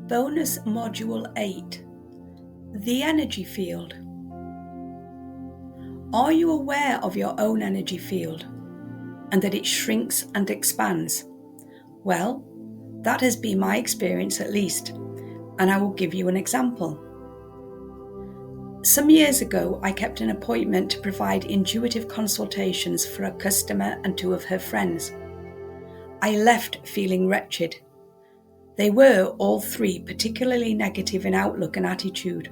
Bonus Module 8. The Energy Field. Are you aware of your own energy field and that it shrinks and expands? Well, that has been my experience at least, and I will give you an example. Some years ago, I kept an appointment to provide intuitive consultations for a customer and two of her friends. I left feeling wretched. They were all three particularly negative in outlook and attitude.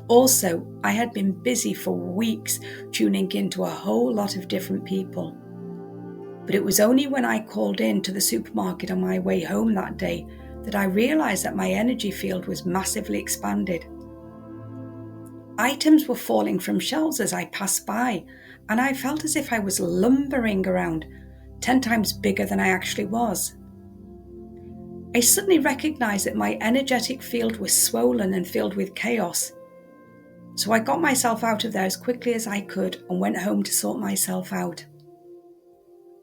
Also, I had been busy for weeks tuning into a whole lot of different people. But it was only when I called in to the supermarket on my way home that day that I realised that my energy field was massively expanded. Items were falling from shelves as I passed by, and I felt as if I was lumbering around, 10 times bigger than I actually was. I suddenly recognised that my energetic field was swollen and filled with chaos. So I got myself out of there as quickly as I could and went home to sort myself out.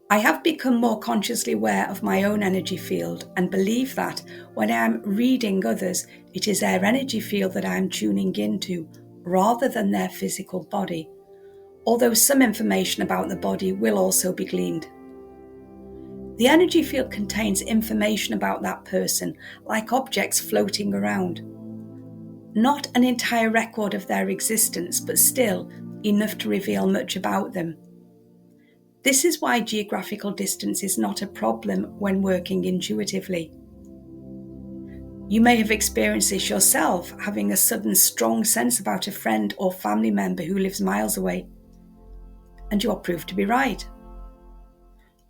I have become more consciously aware of my own energy field and believe that when I am reading others, it is their energy field that I am tuning into rather than their physical body, although some information about the body will also be gleaned. The energy field contains information about that person, like objects floating around. Not an entire record of their existence, but still enough to reveal much about them. This is why geographical distance is not a problem when working intuitively. You may have experienced this yourself, having a sudden strong sense about a friend or family member who lives miles away, and you are proved to be right.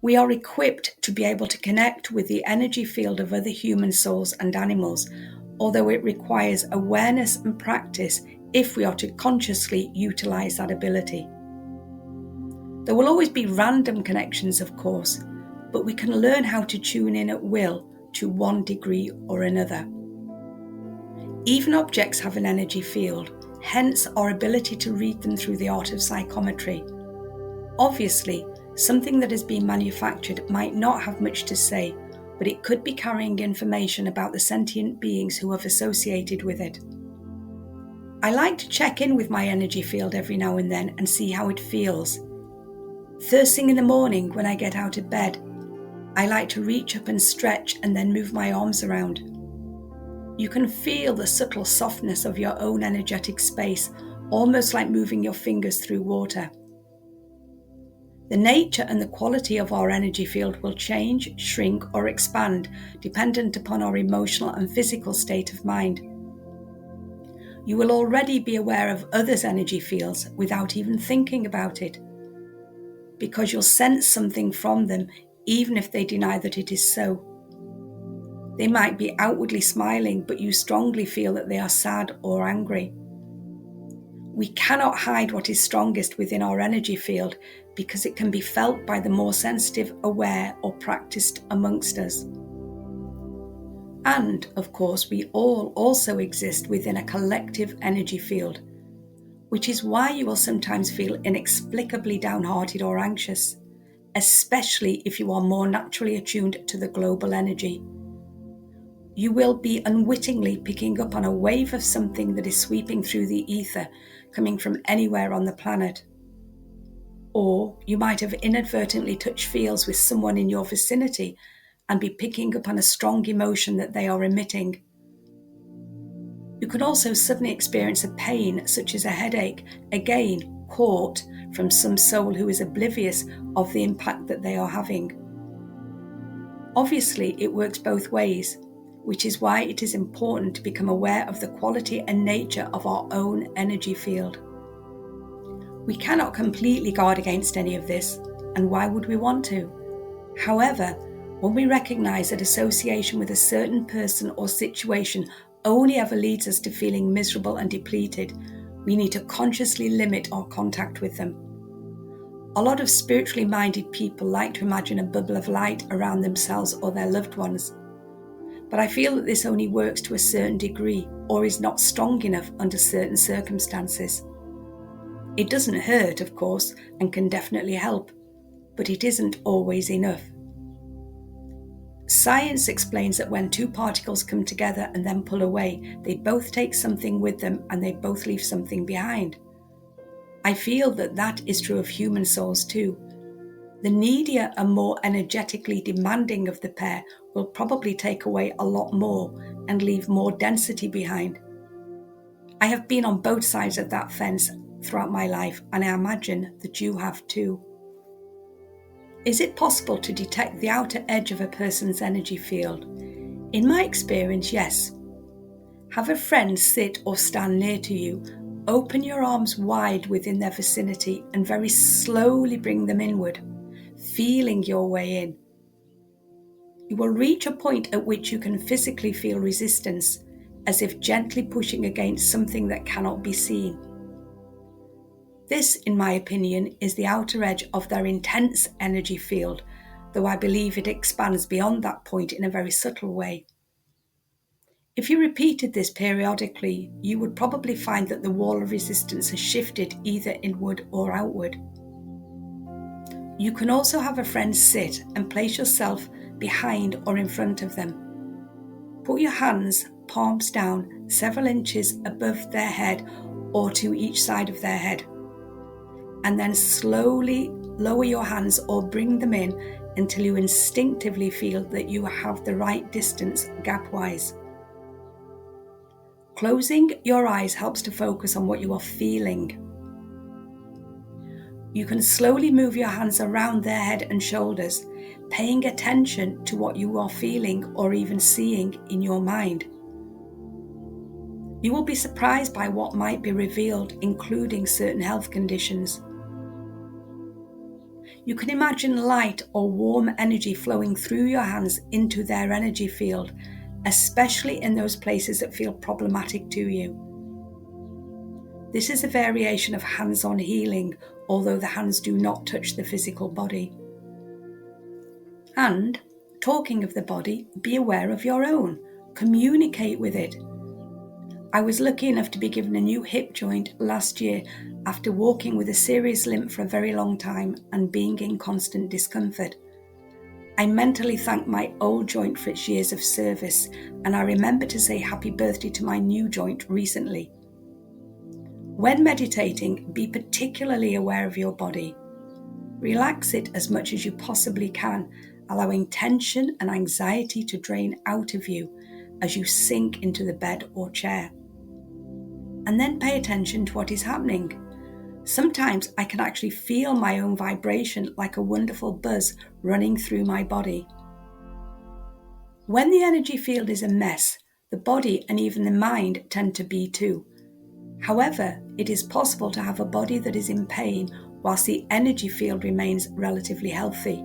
We are equipped to be able to connect with the energy field of other human souls and animals, although it requires awareness and practice if we are to consciously utilize that ability. There will always be random connections, of course, but we can learn how to tune in at will to one degree or another. Even objects have an energy field, hence our ability to read them through the art of psychometry. Obviously, something that has been manufactured might not have much to say, but it could be carrying information about the sentient beings who have associated with it. I like to check in with my energy field every now and then and see how it feels. First thing in the morning when I get out of bed, I like to reach up and stretch and then move my arms around. You can feel the subtle softness of your own energetic space, almost like moving your fingers through water. The nature and the quality of our energy field will change, shrink, or expand dependent upon our emotional and physical state of mind. You will already be aware of others' energy fields without even thinking about it, because you'll sense something from them even if they deny that it is so. They might be outwardly smiling, but you strongly feel that they are sad or angry. We cannot hide what is strongest within our energy field because it can be felt by the more sensitive, aware, or practiced amongst us. And, of course, we all also exist within a collective energy field, which is why you will sometimes feel inexplicably downhearted or anxious, especially if you are more naturally attuned to the global energy. You will be unwittingly picking up on a wave of something that is sweeping through the ether, coming from anywhere on the planet. Or you might have inadvertently touched feels with someone in your vicinity and be picking up on a strong emotion that they are emitting. You can also suddenly experience a pain, such as a headache, again caught from some soul who is oblivious of the impact that they are having. Obviously, it works both ways, which is why it is important to become aware of the quality and nature of our own energy field. We cannot completely guard against any of this, and why would we want to? However, when we recognize that association with a certain person or situation only ever leads us to feeling miserable and depleted, we need to consciously limit our contact with them. A lot of spiritually minded people like to imagine a bubble of light around themselves or their loved ones. But I feel that this only works to a certain degree or is not strong enough under certain circumstances. It doesn't hurt, of course, and can definitely help, but it isn't always enough. Science explains that when two particles come together and then pull away, they both take something with them and they both leave something behind. I feel that that is true of human souls too. The needier and more energetically demanding of the pair will probably take away a lot more and leave more density behind. I have been on both sides of that fence throughout my life, and I imagine that you have too. Is it possible to detect the outer edge of a person's energy field? In my experience, yes. Have a friend sit or stand near to you, open your arms wide within their vicinity and very slowly bring them inward, feeling your way in. You will reach a point at which you can physically feel resistance, as if gently pushing against something that cannot be seen. This, in my opinion, is the outer edge of their intense energy field, though I believe it expands beyond that point in a very subtle way. If you repeated this periodically, you would probably find that the wall of resistance has shifted either inward or outward. You can also have a friend sit and place yourself behind or in front of them. Put your hands, palms down, several inches above their head or to each side of their head, and then slowly lower your hands or bring them in until you instinctively feel that you have the right distance gap-wise. Closing your eyes helps to focus on what you are feeling. You can slowly move your hands around their head and shoulders, paying attention to what you are feeling or even seeing in your mind. You will be surprised by what might be revealed, including certain health conditions. You can imagine light or warm energy flowing through your hands into their energy field, especially in those places that feel problematic to you. This is a variation of hands-on healing, although the hands do not touch the physical body. And, talking of the body, be aware of your own. Communicate with it. I was lucky enough to be given a new hip joint last year after walking with a serious limp for a very long time and being in constant discomfort. I mentally thanked my old joint for its years of service, and I remember to say happy birthday to my new joint recently. When meditating, be particularly aware of your body. Relax it as much as you possibly can, allowing tension and anxiety to drain out of you as you sink into the bed or chair. And then pay attention to what is happening. Sometimes I can actually feel my own vibration like a wonderful buzz running through my body. When the energy field is a mess, the body and even the mind tend to be too. However, it is possible to have a body that is in pain whilst the energy field remains relatively healthy.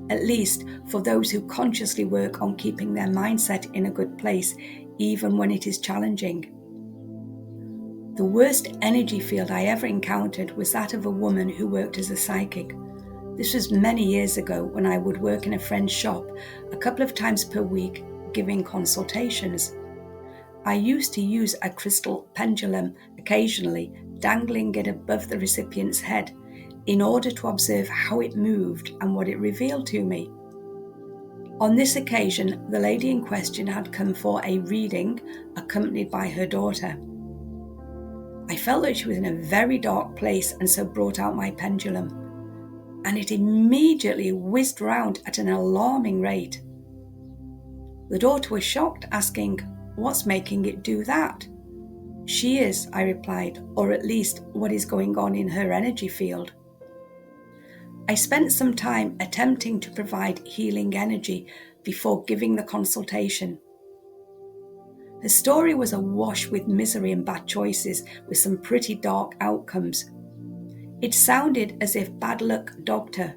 At least for those who consciously work on keeping their mindset in a good place, even when it is challenging. The worst energy field I ever encountered was that of a woman who worked as a psychic. This was many years ago when I would work in a friend's shop a couple of times per week giving consultations. I used to use a crystal pendulum occasionally, dangling it above the recipient's head in order to observe how it moved and what it revealed to me. On this occasion, the lady in question had come for a reading accompanied by her daughter. I felt that she was in a very dark place and so brought out my pendulum, and it immediately whizzed round at an alarming rate. The daughter was shocked, asking, "What's making it do that?" "She is," I replied, "or at least what is going on in her energy field." I spent some time attempting to provide healing energy before giving the consultation. Her story was awash with misery and bad choices, with some pretty dark outcomes. It sounded as if bad luck dogged her,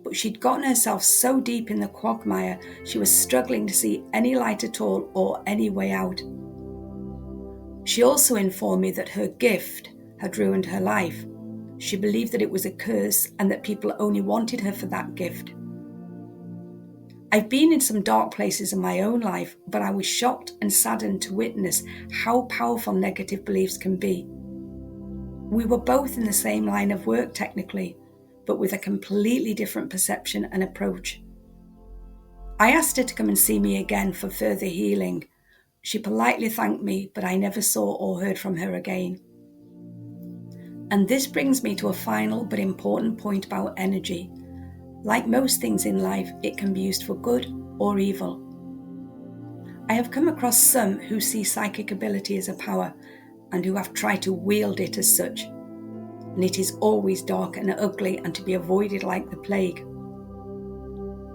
but she'd gotten herself so deep in the quagmire she was struggling to see any light at all or any way out. She also informed me that her gift had ruined her life. She believed that it was a curse and that people only wanted her for that gift. I've been in some dark places in my own life, but I was shocked and saddened to witness how powerful negative beliefs can be. We were both in the same line of work technically, but with a completely different perception and approach. I asked her to come and see me again for further healing. She politely thanked me, but I never saw or heard from her again. And this brings me to a final but important point about energy. Like most things in life, it can be used for good or evil. I have come across some who see psychic ability as a power and who have tried to wield it as such. And it is always dark and ugly and to be avoided like the plague.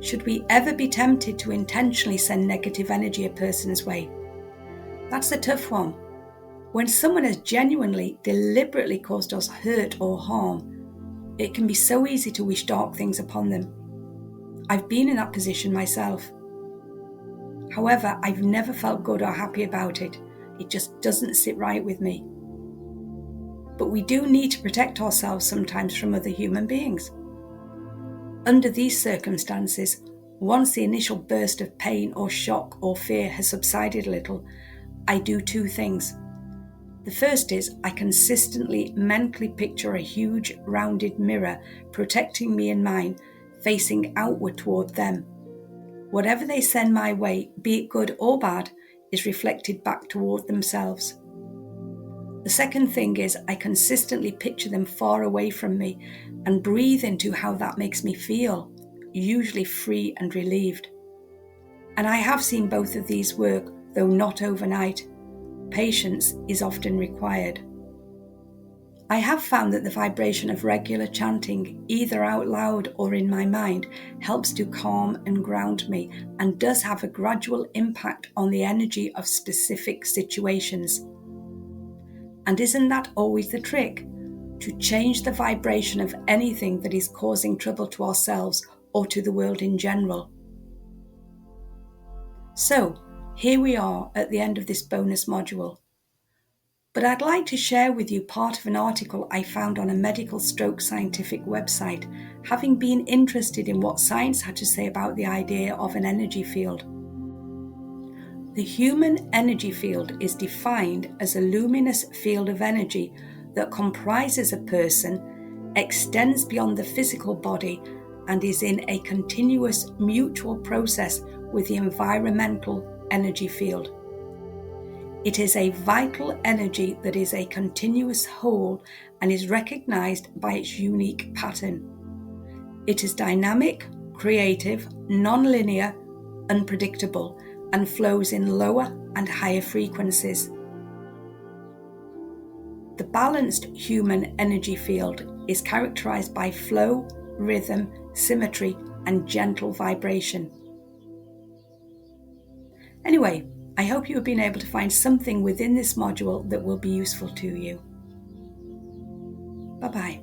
Should we ever be tempted to intentionally send negative energy a person's way? That's a tough one. When someone has genuinely, deliberately caused us hurt or harm, it can be so easy to wish dark things upon them. I've been in that position myself. However, I've never felt good or happy about it. It just doesn't sit right with me. But we do need to protect ourselves sometimes from other human beings. Under these circumstances, once the initial burst of pain or shock or fear has subsided a little, I do two things. The first is I consistently mentally picture a huge rounded mirror protecting me and mine, facing outward toward them. Whatever they send my way, be it good or bad, is reflected back toward themselves. The second thing is I consistently picture them far away from me and breathe into how that makes me feel, usually free and relieved. And I have seen both of these work, though not overnight. Patience is often required. I have found that the vibration of regular chanting, either out loud or in my mind, helps to calm and ground me and does have a gradual impact on the energy of specific situations. And isn't that always the trick? To change the vibration of anything that is causing trouble to ourselves or to the world in general. So, here we are at the end of this bonus module. But I'd like to share with you part of an article I found on a medical stroke scientific website, having been interested in what science had to say about the idea of an energy field. The human energy field is defined as a luminous field of energy that comprises a person, extends beyond the physical body, and is in a continuous mutual process with the environmental energy field. It is a vital energy that is a continuous whole and is recognized by its unique pattern. It is dynamic, creative, non-linear, unpredictable, and flows in lower and higher frequencies. The balanced human energy field is characterized by flow, rhythm, symmetry, and gentle vibration. Anyway, I hope you have been able to find something within this module that will be useful to you. Bye-bye.